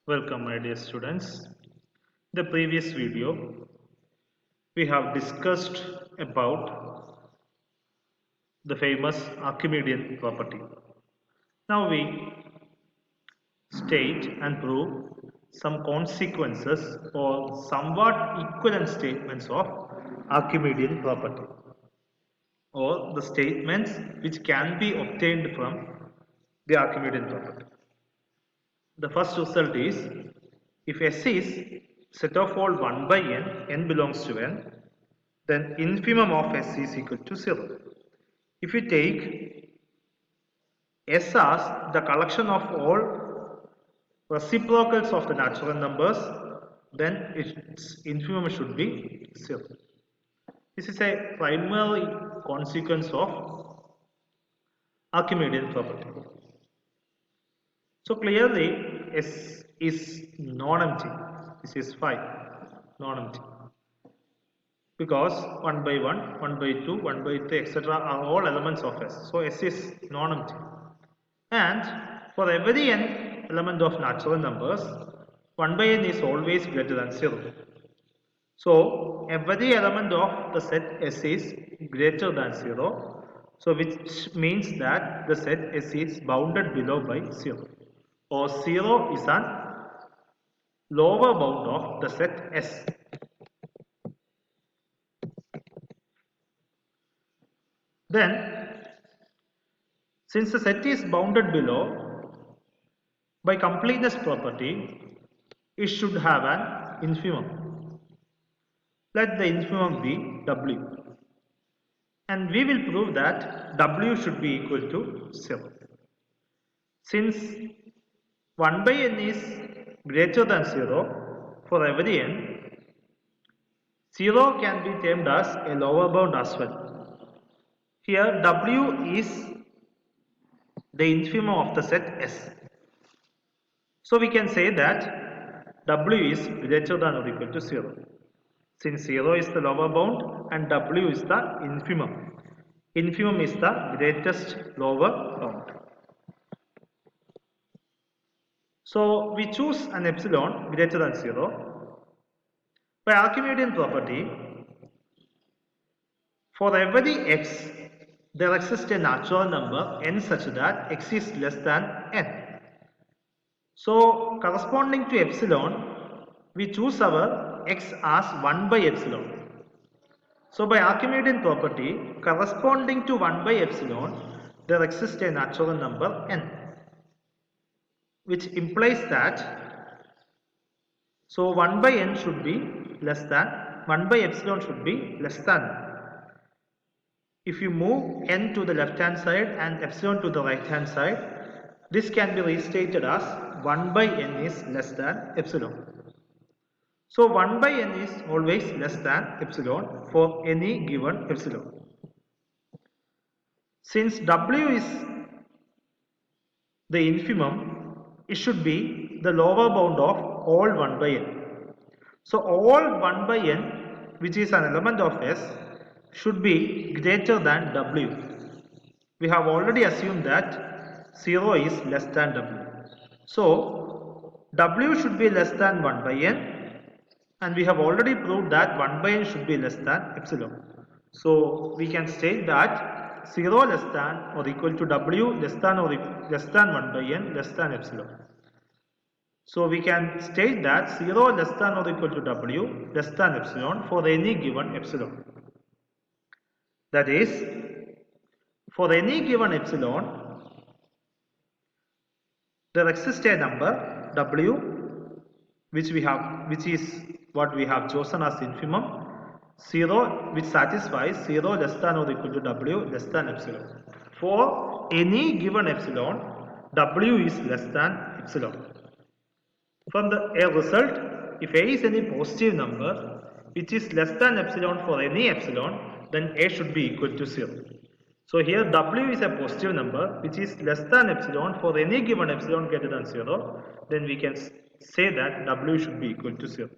Welcome, my dear students. In the previous video, we have discussed about the famous Archimedean property. Now we state and prove some consequences or somewhat equivalent statements of Archimedean property, or the statements which can be obtained from the Archimedean property. The first result is, if S is set of all 1 by n belongs to n, then infimum of S is equal to 0. If we take S as the collection of all reciprocals of the natural numbers, then its infimum should be 0. This is a primary consequence of Archimedean property. So clearly S is non-empty. This is 5, non-empty. Because 1 by 1, 1 by 2, 1 by 3, etc. are all elements of S. So S is non-empty. And for every n element of natural numbers, 1 by n is always greater than 0. So every element of the set S is greater than 0. So which means that the set S is bounded below by 0. Or 0 is an lower bound of the set S. Then, since the set is bounded below, by completeness property, it should have an infimum. Let the infimum be W. And we will prove that W should be equal to 0. Since 1 by n is greater than 0 for every n, 0 can be termed as a lower bound as well. Here W is the infimum of the set S. So we can say that W is greater than or equal to 0. Since 0 is the lower bound and W is the infimum. Infimum is the greatest lower bound. So we choose an epsilon greater than 0. By Archimedean property, for every x, there exists a natural number n such that x is less than n. So corresponding to epsilon, we choose our x as 1 by epsilon. So by Archimedean property, corresponding to 1 by epsilon, there exists a natural number n, which implies that, so 1 by n should be less than, 1 by epsilon should be less than. If you move n to the left hand side and epsilon to the right hand side, this can be restated as 1 by n is less than epsilon. So 1 by n is always less than epsilon for any given epsilon. Since W is the infimum, it should be the lower bound of all 1 by n. So all 1 by n, which is an element of S, should be greater than W. We have already assumed that 0 is less than W. So W should be less than 1 by n, and we have already proved that 1 by n should be less than epsilon. So we can state that 0 less than or equal to W less than or less than 1 by n less than epsilon. So we can state that 0 less than or equal to W less than epsilon for any given epsilon. That is, for any given epsilon, there exists a number W, which is what we have chosen as infimum, 0, which satisfies 0 less than or equal to W less than epsilon. For any given epsilon, W is less than epsilon. From the A result, if A is any positive number which is less than epsilon for any epsilon, then A should be equal to 0. So here W is a positive number which is less than epsilon for any given epsilon greater than 0, then we can say that W should be equal to 0.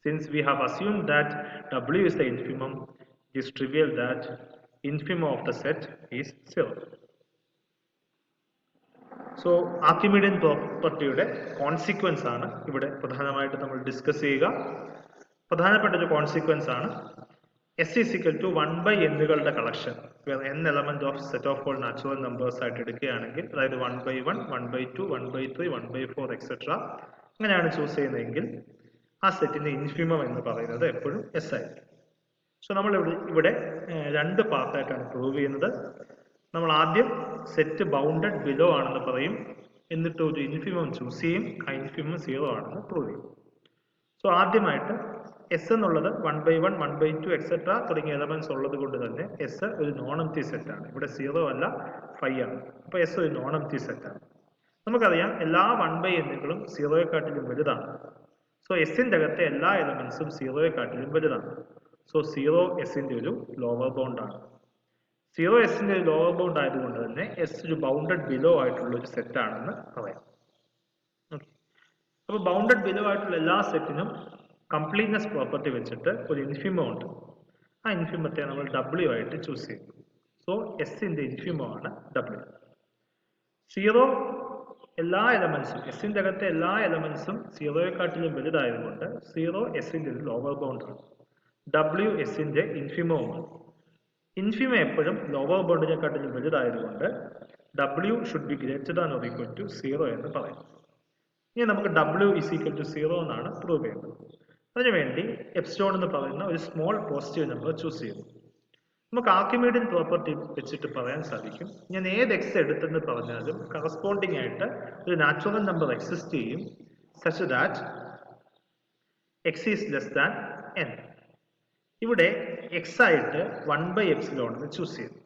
Since we have assumed that W is the infimum, it is trivial that infimum of the set is 0. So ആർക്കിമീഡിയൻ പ്രോപ്പർട്ടിയുടെ consequence ആണ് ഇവിടെ പ്രധാനമായിട്ട് നമ്മൾ discuss ചെയ്യുക. പ്രധാനപ്പെട്ട ഒരു consequence ആണ് S is equal to 1 by എന്നുകളുടെ collection n element of set of all natural numbers ആയിട്ട് എടുക്കുകയാണെങ്കിൽ, അതായത് 1 by 1, 1 by 2, 1 by 3, 1 by 4 etcetera അങ്ങനെയാണ് ചൂസ് ചെയ്യുന്നതെങ്കിൽ ആ സെറ്റിന്റെ ഇൻഫിമം എന്ന് പറയുന്നത് എപ്പോഴും S ആയിരിക്കും. സോ നമ്മൾ ഇവിടെ രണ്ട് പാർട്ടായിട്ടാണ് പ്രൂവ് ചെയ്യുന്നത്. നമ്മൾ ആദ്യം സെറ്റ് ബൗണ്ടഡ് ബിലോ ആണെന്ന് പറയും, എന്നിട്ട് ഒരു ഇൻഫിമം ചൂസ് ചെയ്യും, ആ ഇൻഫിമം 0 ആണെന്ന് പ്രൂവ് ചെയ്യും. സോ ആദ്യമായിട്ട് S എന്നുള്ളത് 1 by 1, 1 by 2 എക്സെട്ര തുടങ്ങിയ എലമെന്റ്സ് ഉള്ളത് കൊണ്ട് തന്നെ S ഒരു നോൺ എംപ്റ്റി സെറ്റ് ആണ്. ഇവിടെ 0 അല്ല 5 ആണ്. അപ്പോൾ S ഒരു നോൺ എംപ്റ്റി സെറ്റ് ആണ്. നമുക്കറിയാം എല്ലാ 1 by എന്നുകളും 0യെക്കാട്ടിലും വലുതാണ്. സോ എസിന്റെ അകത്തെ എല്ലാ എലമെന്റ്സും 0യെക്കാട്ടിലും വലുതാണ്. സോ 0 എസിന്റെ ഒരു ലോവർ ബൗണ്ട് ആണ്. 0 എസിന്റെ ഒരു ലോവർ ബൗണ്ട് ആയതുകൊണ്ട് തന്നെ S ഒരു ബൗണ്ടഡ് ബിലോ ആയിട്ടുള്ള ഒരു സെറ്റ് ആണെന്ന് പറയാം. അപ്പോൾ ബൗണ്ടഡ് ബിലോ ആയിട്ടുള്ള എല്ലാ സെറ്റിനും കംപ്ലീറ്റ്നെസ് പ്രോപ്പർട്ടി വെച്ചിട്ട് ഒരു ഇൻഫിമം ഉണ്ട്. ആ ഇൻഫിമത്തെ നമ്മൾ W ആയിട്ട് ചൂസ് ചെയ്യും. സോ എസിന്റെ ഇൻഫിമം ആണ് W. 0 എല്ലാ എലമെന്റ്സും എസിന്റെ അകത്തെ എല്ലാ എലമെന്റ്സും 0യെക്കാട്ടിലും വലുതായതുകൊണ്ട് 0 എസിന്റെ ഒരു ലോവർ ബൗണ്ട് ആണ്. W എസിന്റെ ഇൻഫിമവുമാണ്. ഇൻഫിമം എപ്പോഴും ലോവർ ബൗണ്ടിനെക്കാട്ടിലും വലുതായതുകൊണ്ട് W should be greater than or equal to 0 എന്ന് പറയും. ഇനി നമുക്ക് W ഈസ് ഈക്വൽ ടു 0 എന്നാണ് പ്രൂവ് ചെയ്യുന്നത്. അതിനുവേണ്ടി എപ്സിലോൺ എന്ന് പറയുന്ന ഒരു സ്മോൾ പോസിറ്റീവ് നമ്പർ ചൂസ് ചെയ്തു. നമുക്ക് ആർക്കിമീഡിയൻ പ്രോപ്പർട്ടി വെച്ചിട്ട് പറയാൻ സാധിക്കും, ഞാൻ ഏത് എക്സ് എടുത്തെന്ന് പറഞ്ഞാലും കറസ്പോണ്ടിങ് ആയിട്ട് ഒരു നാച്ചുറൽ നമ്പർ എക്സിസ്റ്റ് ചെയ്യും such that X is less than n. ഇവിടെ എക്സ് ആയിട്ട് 1 by എപ്സിലോൺ എന്ന് ചൂസ് ചെയ്തു.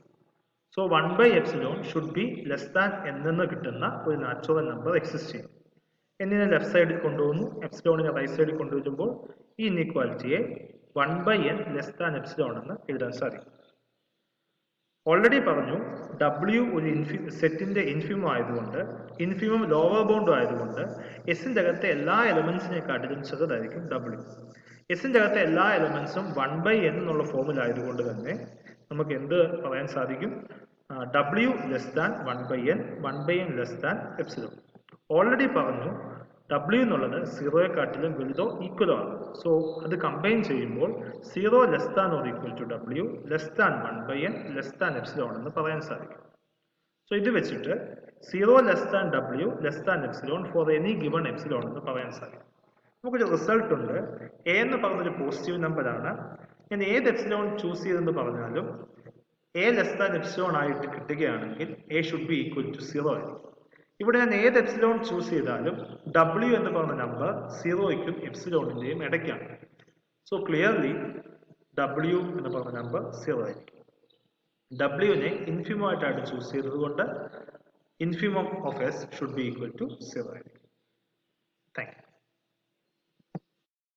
So 1 by epsilon should be less than n എന്ന് കിട്ടുന്ന ഒരു നാച്ചുറൽ നമ്പർ എക്സിസ്റ്റ് ചെയ്യും. എന്നിനെ ലെഫ്റ്റ് സൈഡിൽ കൊണ്ടുവന്നു, എപ്സിലോണിനെ റൈറ്റ് സൈഡിൽ കൊണ്ടുവരുമ്പോൾ ഈ ഇൻഇക്വാലിറ്റിയെ 1 by n less than epsilon എന്ന് എഴുതാൻ സാധിക്കും. ഓൾറെഡി പറഞ്ഞു W ഒരു സെറ്റിന്റെ ഇൻഫിമം ആയതുകൊണ്ട്, ഇൻഫിമം ലോവർ ബൗണ്ട് ആയതുകൊണ്ട് എസിന്റെ അകത്തെ എല്ലാ എലമെന്റ്സിനെക്കാട്ടിലും ചെറുതായിരിക്കും W. എസിന്റെ അകത്തെ എല്ലാ എലമെന്റ്സും 1 by n എന്നുള്ള ഫോമിലായതുകൊണ്ട് തന്നെ നമുക്ക് എന്ത് പറയാൻ സാധിക്കും, W less than 1 by n, 1 by n less than epsilon. Already പറഞ്ഞു W എന്നുള്ളത് 0യെക്കാട്ടിലും വലുതോ ഈക്വലോ ആണ്. സോ അത് കമ്പൈൻ ചെയ്യുമ്പോൾ 0 less than or equal to W less than 1 by n less than epsilon എന്ന് പറയാൻ സാധിക്കും. സോ ഇത് വെച്ചിട്ട് 0 less than W less than epsilon for any given epsilon എന്ന് പറയാൻ സാധിക്കും. നമുക്കൊരു റിസൾട്ട് ഉണ്ട്. A എന്ന് പറഞ്ഞൊരു പോസിറ്റീവ് നമ്പർ ആണ്. ഞാൻ ഏത് എപ്സിലോൺ ചൂസ് ചെയ്തെന്ന് പറഞ്ഞാലും A ലെസ് ദാൻ എപ്സിലോൺ ആയിട്ട് കിട്ടുകയാണെങ്കിൽ A should be equal to 0 ആയിരിക്കും. ഇവിടെ ഞാൻ ഏത് എപ്സിലോൺ ചൂസ് ചെയ്താലും W എന്ന് പറഞ്ഞ നമ്പർ 0യ്ക്കും എപ്സിലോണിന്റെയും ഇടയ്ക്കാണ്. സോ ക്ലിയർലി W എന്ന് പറഞ്ഞ നമ്പർ 0 ആയിരിക്കും. W-നെ ഇൻഫിമം ആയിട്ടാണ് ചൂസ് ചെയ്തതുകൊണ്ട് infimum of S should be equal to 0 ആയിരിക്കും. Thank U.